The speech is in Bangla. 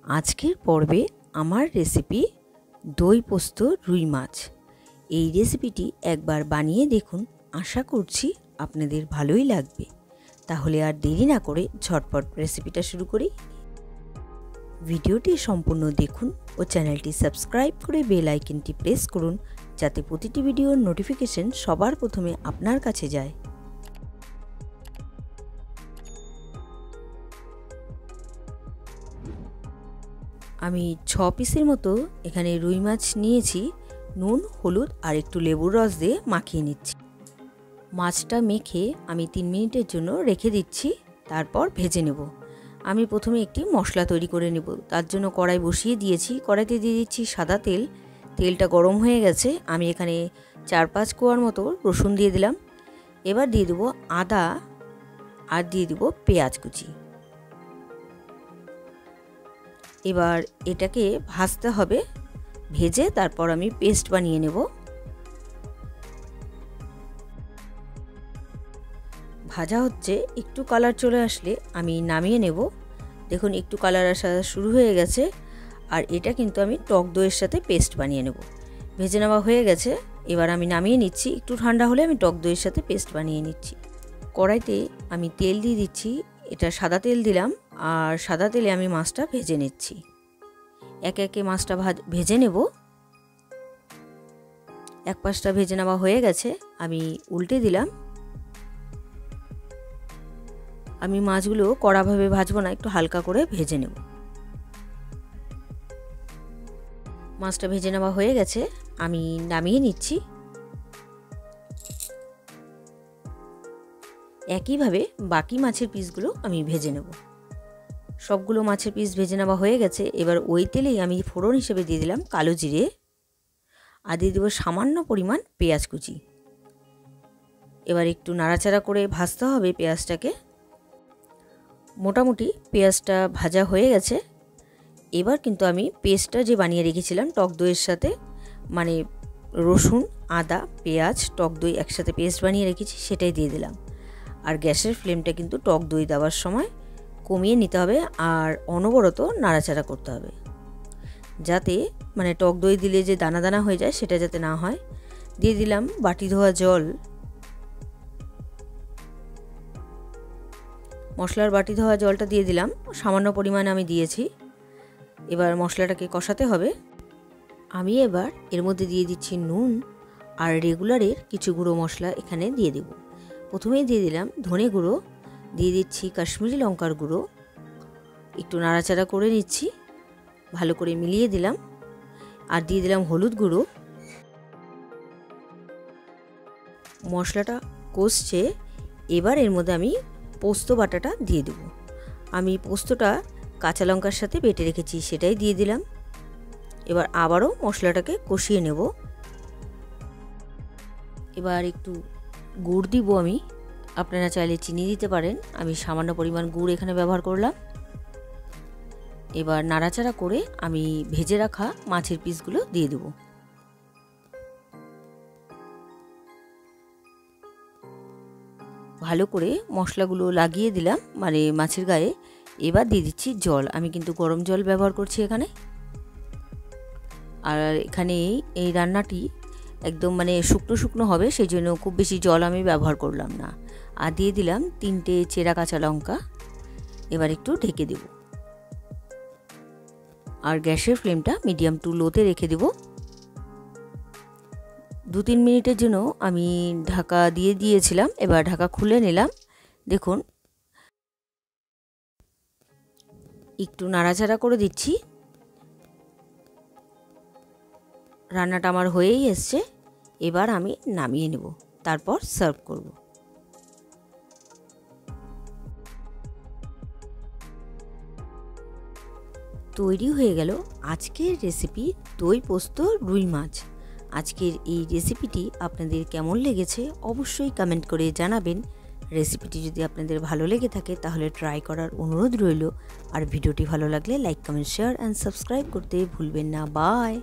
আজকের পর্বে আমার রেসিপি দই পোস্ত রুই মাছ। এই রেসিপিটি একবার বানিয়ে দেখুন, আশা করছি আপনাদের ভালোই লাগবে। তাহলে আর দেরি না করে ঝটপট রেসিপিটা শুরু করি। ভিডিওটি সম্পূর্ণ দেখুন ও চ্যানেলটি সাবস্ক্রাইব করে বেল আইকনটি প্রেস করুন, যাতে প্রতিটি ভিডিওর নোটিফিকেশন সবার প্রথমে আপনার কাছে যায়। আমি 6 পিসের মতো এখানে রুই মাছ নিয়েছি। নুন, হলুদ আর একটু লেবুর রস দিয়ে মাখিয়ে নিচ্ছি। মাছটা মেখে আমি 3 মিনিটের জন্য রেখে দিচ্ছি, তারপর ভেজে নেব। আমি প্রথমে একটি মশলা তৈরি করে নেব। তার জন্য কড়াই বসিয়ে দিয়েছি। কড়াইতে দিয়ে দিচ্ছি সাদা তেল। তেলটা গরম হয়ে গেছে। আমি এখানে 4-5 কোয়ার মতো রসুন দিয়ে দিলাম। এবার দিয়ে দেবো আদা আর দিয়ে দেবো পেঁয়াজ কুচি। এবার এটাকে ভাজতে হবে। ভেজে তারপর আমি পেস্ট বানিয়ে নেব। ভাজা হচ্ছে, একটু কালার চলে আসলে আমি নামিয়ে নেব। দেখুন একটু কালার আসা শুরু হয়ে গেছে। আর এটা কিন্তু আমি টক দইয়ের সাথে পেস্ট বানিয়ে নেব। ভেজে নেওয়া হয়ে গেছে, এবার আমি নামিয়ে নিচ্ছি। একটু ঠান্ডা হলে আমি টক দইয়ের সাথে পেস্ট বানিয়ে নিচ্ছি। কড়াইতে আমি তেল দিয়ে দিচ্ছি। এটা সাদা তেল দিলাম, আর সাদা তেলে আমি মাছটা ভেজে নিচ্ছি। একে একে মাছটা ভেজে নেব। এক পাশটা ভেজে নেওয়া হয়ে গেছে, আমি উল্টে দিলাম। আমি মাছগুলো কড়াভাবে ভাজবো না, একটু হালকা করে ভেজে নেব। মাছটা ভেজে নেওয়া হয়ে গেছে, আমি নামিয়ে নিচ্ছি। একইভাবে বাকি মাছের পিসগুলো আমি ভেজে নেব। সবগুলো মাছের পিস ভেজে নেওয়া হয়ে গেছে। এবার ওই তেলেই আমি ফোড়ন হিসেবে দিয়ে দিলাম কালো জিরে, আর দিয়ে দেবো সামান্য পরিমাণ পেঁয়াজ কুচি। এবার একটু নাড়াচাড়া করে ভাজতে হবে পেঁয়াজটাকে। মোটামুটি পেঁয়াজটা ভাজা হয়ে গেছে। এবার কিন্তু আমি পেস্টটা যে বানিয়ে রেখেছিলাম টক দইয়ের সাথে, মানে রসুন, আদা, পেঁয়াজ, টক দই একসাথে পেস্ট বানিয়ে রেখেছি, সেটাই দিয়ে দিলাম। আর গ্যাসের ফ্লেমটা কিন্তু টক দই দেওয়ার সময় কমিয়ে নিতে হবে, আর অনবরত নাড়াচাড়া করতে হবে, যাতে মানে টক দই দিলে যে দানা দানা হয়ে যায় সেটা যাতে না হয়। দিয়ে দিলাম বাটি ধোয়া জল। মশলার বাটি ধোয়া জলটা দিয়ে দিলাম, সামান্য পরিমাণে আমি দিয়েছি। এবার মশলাটাকে কষাতে হবে। আমি এবার এর মধ্যে দিয়ে দিচ্ছি নুন আর রেগুলারের কিছু গুঁড়ো মশলা এখানে দিয়ে দেব। প্রথমেই দিয়ে দিলাম ধনে গুঁড়ো, দিয়ে দিচ্ছি কাশ্মীরি লঙ্কার গুঁড়ো। একটু নাড়াচাড়া করে নিচ্ছি, ভালো করে মিলিয়ে দিলাম। আর দিয়ে দিলাম হলুদ গুঁড়ো। মশলাটা কষছে, এবার এর মধ্যে আমি পোস্ত বাটাটা দিয়ে দেব। আমি পোস্তটা কাঁচা লঙ্কার সাথে বেটে রেখেছি, সেটাই দিয়ে দিলাম। এবার আবারও মশলাটাকে কষিয়ে নেব। এবার একটু গুড় দিব আমি, আপনারা চাইলে চিনি দিতে পারেন। আমি সামান্য পরিমাণ গুড় এখানে ব্যবহার করলাম। এবার নাড়াচাড়া করে আমি ভেজে রাখা মাছের পিসগুলো দিয়ে দেব। ভালো করে মশলাগুলো লাগিয়ে দিলাম মানে মাছের গায়ে। এবার দিয়ে দিচ্ছি জল। আমি কিন্তু গরম জল ব্যবহার করছি এখানে। আর এখানে এই রান্নাটি একদম মানে শুকনো শুকনো হবে, সেই জন্য খুব বেশি জল আমি ব্যবহার করলাম না। আর দিয়ে দিলাম 3টে চেরা কাঁচা লঙ্কা। এবার একটু ঢেকে দেব, আর গ্যাসের ফ্লেমটা মিডিয়াম টু লোতে রেখে দেব। 2-3 মিনিটের জন্য আমি ঢাকা দিয়ে দিয়েছিলাম। এবার ঢাকা খুলে নিলাম। দেখুন একটু নাড়াচাড়া করে দিচ্ছি। রান্নাটা আমার হয়েই এসছে। এবার আমি নামিয়ে নেব, তারপর সার্ভ করব। তৈরি হয়ে গেল আজকের রেসিপি দই পোস্ত রুই মাছ। আজকের এই রেসিপিটি আপনাদের কেমন লেগেছে অবশ্যই কমেন্ট করে জানাবেন। রেসিপিটি যদি আপনাদের ভালো লেগে থাকে তাহলে ট্রাই করার অনুরোধ রইল। আর ভিডিওটি ভালো লাগলে like, comment, share and subscribe করতে ভুলবেন না। বাই।